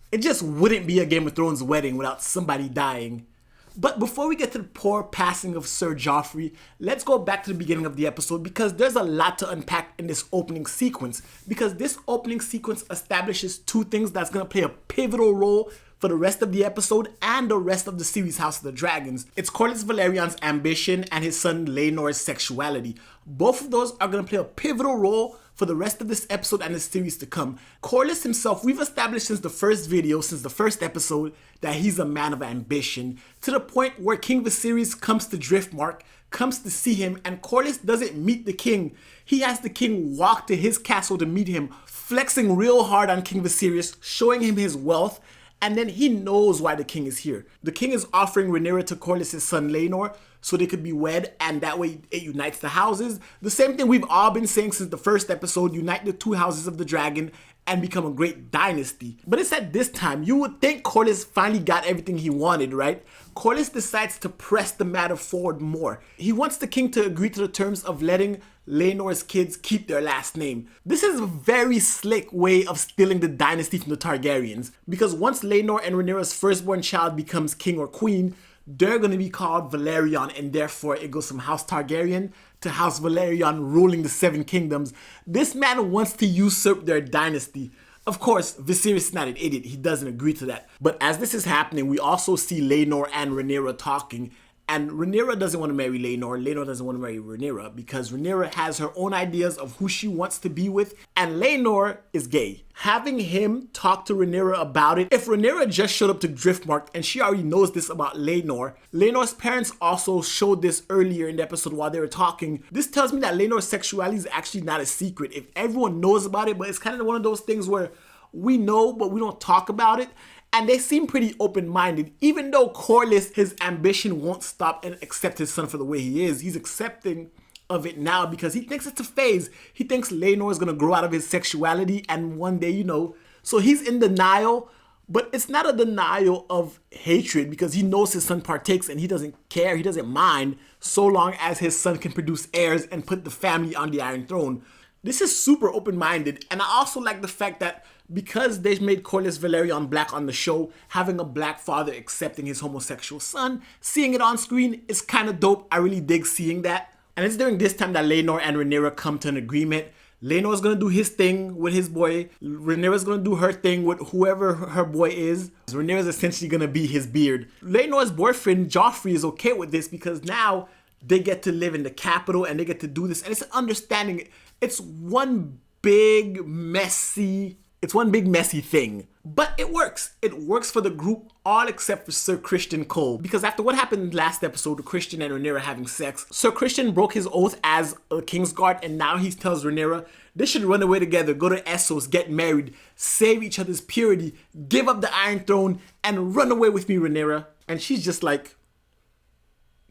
It just wouldn't be a Game of Thrones wedding without somebody dying. But before we get to the poor passing of Sir Joffrey, let's go back to the beginning of the episode because there's a lot to unpack in this opening sequence. Because this opening sequence establishes two things that's going to play a pivotal role for the rest of the episode and the rest of the series House of the Dragons. It's Corlys Velaryon's ambition and his son Laenor's sexuality. Both of those are going to play a pivotal role for the rest of this episode and the series to come. Corlys himself, we've established since the first video, since the first episode, that he's a man of ambition, to the point where King Viserys comes to Driftmark, comes to see him, and Corlys doesn't meet the king. He has the king walk to his castle to meet him, flexing real hard on King Viserys, showing him his wealth, and then he knows why the king is here. The king is offering Rhaenyra to Corlys' son Laenor so they could be wed, and that way it unites the houses. The same thing we've all been saying since the first episode, unite the two houses of the dragon and become a great dynasty. But it's at this time, you would think Corlys finally got everything he wanted, right? Corlys decides to press the matter forward more. He wants the king to agree to the terms of letting Laenor's kids keep their last name. This is a very slick way of stealing the dynasty from the Targaryens, because once Laenor and Rhaenyra's firstborn child becomes king or queen, they're going to be called Velaryon, and therefore it goes from House Targaryen to House Velaryon ruling the Seven Kingdoms. This man wants to usurp their dynasty. Of course, Viserys is not an idiot. He doesn't agree to that. But as this is happening, we also see Laenor and Rhaenyra talking. And Rhaenyra doesn't want to marry Laenor. Laenor doesn't want to marry Rhaenyra because Rhaenyra has her own ideas of who she wants to be with. And Laenor is gay. Having him talk to Rhaenyra about it, if Rhaenyra just showed up to Driftmark and she already knows this about Laenor, Laenor's parents also showed this earlier in the episode while they were talking. This tells me that Laenor's sexuality is actually not a secret. If everyone knows about it, but it's kind of one of those things where we know, but we don't talk about it. And they seem pretty open-minded. Even though Corlys, his ambition won't stop and accept his son for the way he is, he's accepting of it now because he thinks it's a phase. He thinks Laenor is going to grow out of his sexuality and one day, so he's in denial, but it's not a denial of hatred because he knows his son partakes and he doesn't care, he doesn't mind, so long as his son can produce heirs and put the family on the Iron Throne. This is super open-minded, and I also like the fact that because they've made Corlys Velaryon black on the show, having a black father accepting his homosexual son, seeing it on screen is kind of dope. I really dig seeing that. And it's during this time that Laenor and Rhaenyra come to an agreement. Laenor's gonna do his thing with his boy. Rhaenyra's gonna do her thing with whoever her boy is. Rhaenyra's essentially gonna be his beard. Laenor's boyfriend, Joffrey, is okay with this because now they get to live in the capital and they get to do this. And it's an understanding. It's one big messy thing. But it works. It works for the group, all except for Sir Criston Cole. Because after what happened last episode, Criston and Rhaenyra having sex, Sir Criston broke his oath as a Kingsguard, and now he tells Rhaenyra they should run away together, go to Essos, get married, save each other's purity, give up the Iron Throne, and run away with me, Rhaenyra. And she's just like,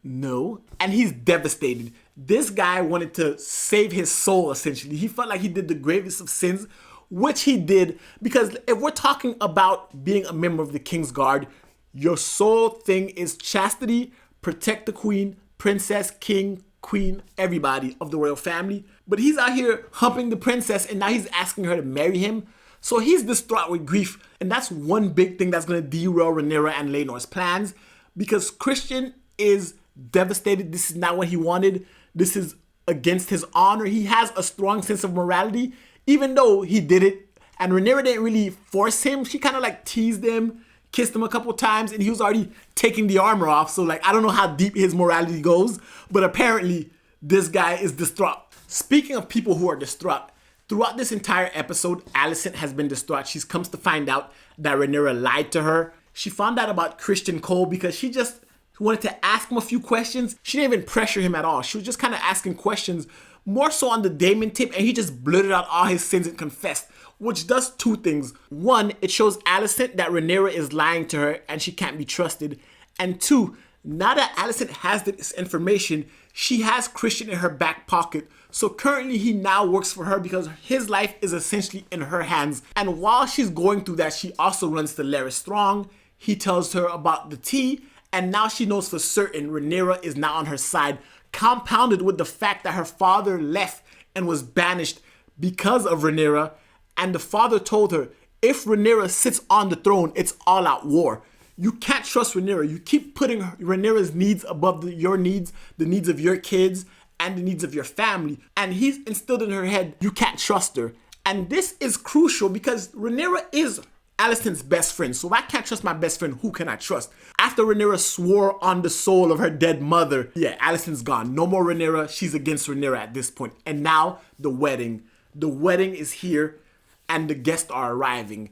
no. And he's devastated. This guy wanted to save his soul, essentially. He felt like he did the gravest of sins, which he did, because if we're talking about being a member of the Kingsguard, your sole thing is chastity, protect the queen, princess, king, queen, everybody of the royal family. But he's out here humping the princess and now he's asking her to marry him. So he's distraught with grief, and that's one big thing that's going to derail Rhaenyra and Laenor's plans, because Criston is devastated. This is not what he wanted. This is against his honor. He has a strong sense of morality, even though he did it. And Rhaenyra didn't really force him. She kind of like teased him, kissed him a couple times, and he was already taking the armor off. So like, I don't know how deep his morality goes, but apparently this guy is distraught. Speaking of people who are distraught, throughout this entire episode, Alicent has been distraught. She comes to find out that Rhaenyra lied to her. She found out about Criston Cole because she just wanted to ask him a few questions. She didn't even pressure him at all. She was just kind of asking questions, more so on the Daemon tip, and he just blurted out all his sins and confessed, which does two things. One, it shows Alicent that Rhaenyra is lying to her and she can't be trusted. And two, now that Alicent has this information, she has Criston in her back pocket. So currently he now works for her because his life is essentially in her hands. And while she's going through that, she also runs to Larys Strong. He tells her about the tea, and now she knows for certain Rhaenyra is now on her side, compounded with the fact that her father left and was banished because of Rhaenyra. And the father told her, if Rhaenyra sits on the throne, it's all out war. You can't trust Rhaenyra. You keep putting Rhaenyra's needs above your needs, the needs of your kids, and the needs of your family. And he's instilled in her head, you can't trust her. And this is crucial because Rhaenyra is Alicent's best friend. So if I can't trust my best friend, who can I trust? After Rhaenyra swore on the soul of her dead mother, yeah, Alicent's gone. No more Rhaenyra. She's against Rhaenyra at this point. And now the wedding. The wedding is here and the guests are arriving.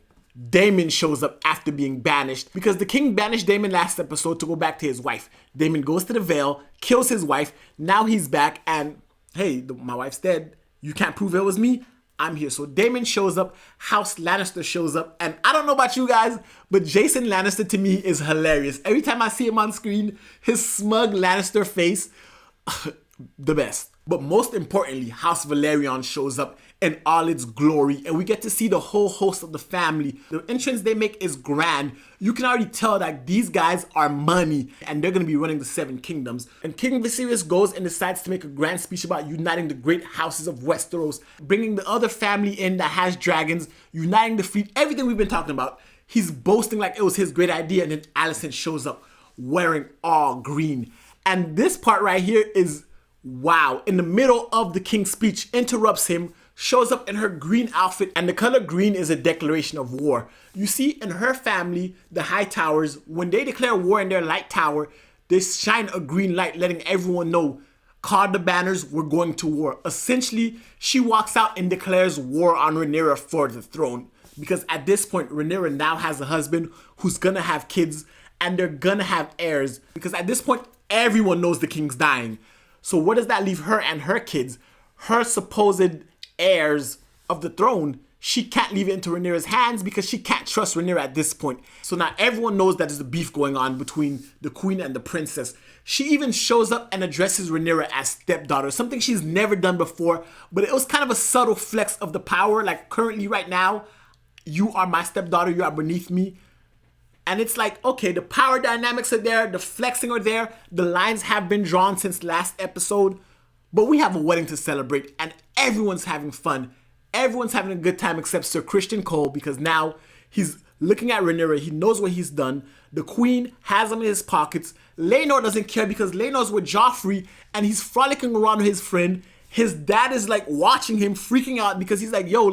Daemon shows up after being banished because the king banished Daemon last episode to go back to his wife. Daemon goes to the Vale, kills his wife. Now he's back and, hey, my wife's dead. You can't prove it was me. I'm here. So Daemon shows up. House Lannister shows up. And I don't know about you guys, but Jason Lannister to me is hilarious. Every time I see him on screen, his smug Lannister face, the best. But most importantly, House Velaryon shows up in all its glory and we get to see the whole host of the family. The entrance they make is grand. You can already tell that these guys are money and they're going to be running the Seven Kingdoms. And King Viserys goes and decides to make a grand speech about uniting the great houses of Westeros, bringing the other family in that has dragons, uniting the fleet, everything we've been talking about. He's boasting like it was his great idea and then Alicent shows up wearing all green. And this part right here is wow. In the middle of the king's speech, interrupts him, shows up in her green outfit, and the color green is a declaration of war. You see, in her family, the High Towers, when they declare war in their light tower, they shine a green light letting everyone know, call the banners, we're going to war. Essentially, she walks out and declares war on Rhaenyra for the throne. Because at this point, Rhaenyra now has a husband who's gonna have kids, and they're gonna have heirs. Because at this point, everyone knows the king's dying. So where does that leave her and her kids? Her supposed heirs of the throne, she can't leave it into Rhaenyra's hands because she can't trust Rhaenyra at this point. So now everyone knows that there's a beef going on between the queen and the princess. She even shows up and addresses Rhaenyra as stepdaughter, something she's never done before, but it was kind of a subtle flex of the power. Like currently right now, you are my stepdaughter, you are beneath me. And it's like, okay, the power dynamics are there, the flexing are there, the lines have been drawn since last episode, but we have a wedding to celebrate and everyone's having fun. Everyone's having a good time except Sir Criston Cole because now he's looking at Rhaenyra, he knows what he's done. The queen has him in his pockets. Laenor doesn't care because Laenor's with Joffrey and he's frolicking around with his friend. His dad is like watching him, freaking out because he's like, yo,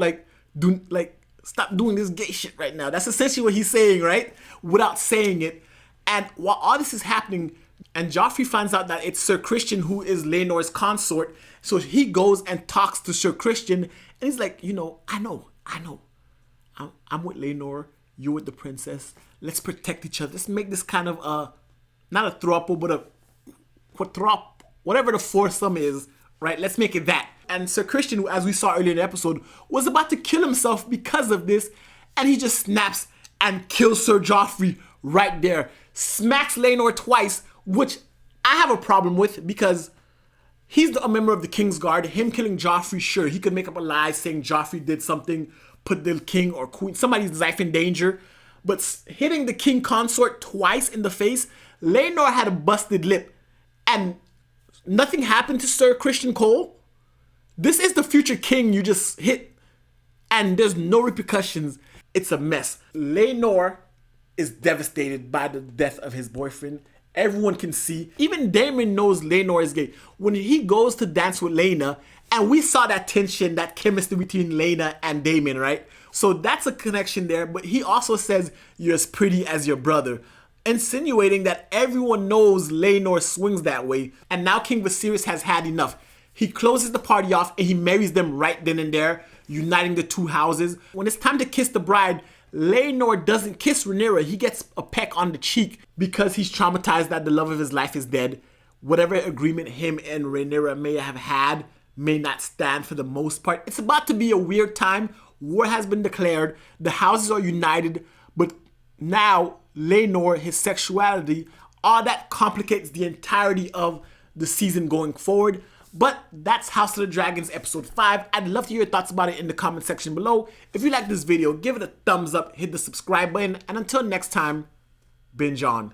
stop doing this gay shit right now. That's essentially what he's saying, right? Without saying it. And while all this is happening, and Joffrey finds out that it's Sir Criston who is Laenor's consort, so he goes and talks to Sir Criston, and he's like, I know. I'm with Laenor, you're with the princess. Let's protect each other. Let's make this kind of, not a throuple, but a quadruple, whatever the foursome is, right? Let's make it that. And Sir Criston, as we saw earlier in the episode, was about to kill himself because of this. And he just snaps and kills Sir Joffrey right there. Smacks Laenor twice, which I have a problem with because he's a member of the King's Guard. Him killing Joffrey, sure, he could make up a lie saying Joffrey did something, put the king or queen, somebody's life in danger. But hitting the king consort twice in the face, Laenor had a busted lip. And nothing happened to Sir Criston Cole. This is the future king you just hit and there's no repercussions. It's a mess. Laenor is devastated by the death of his boyfriend. Everyone can see. Even Daemon knows Laenor is gay. When he goes to dance with Laena, and we saw that tension, that chemistry between Laena and Daemon, right? So that's a connection there. But he also says, you're as pretty as your brother, insinuating that everyone knows Laenor swings that way. And now King Viserys has had enough. He closes the party off and he marries them right then and there, uniting the two houses. When it's time to kiss the bride, Laenor doesn't kiss Rhaenyra. He gets a peck on the cheek because he's traumatized that the love of his life is dead. Whatever agreement him and Rhaenyra may have had may not stand for the most part. It's about to be a weird time. War has been declared. The houses are united. But now Laenor, his sexuality, all that complicates the entirety of the season going forward. But that's House of the Dragons episode 5. I'd love to hear your thoughts about it in the comment section below. If you like this video, give it a thumbs up, hit the subscribe button, and until next time, binge on.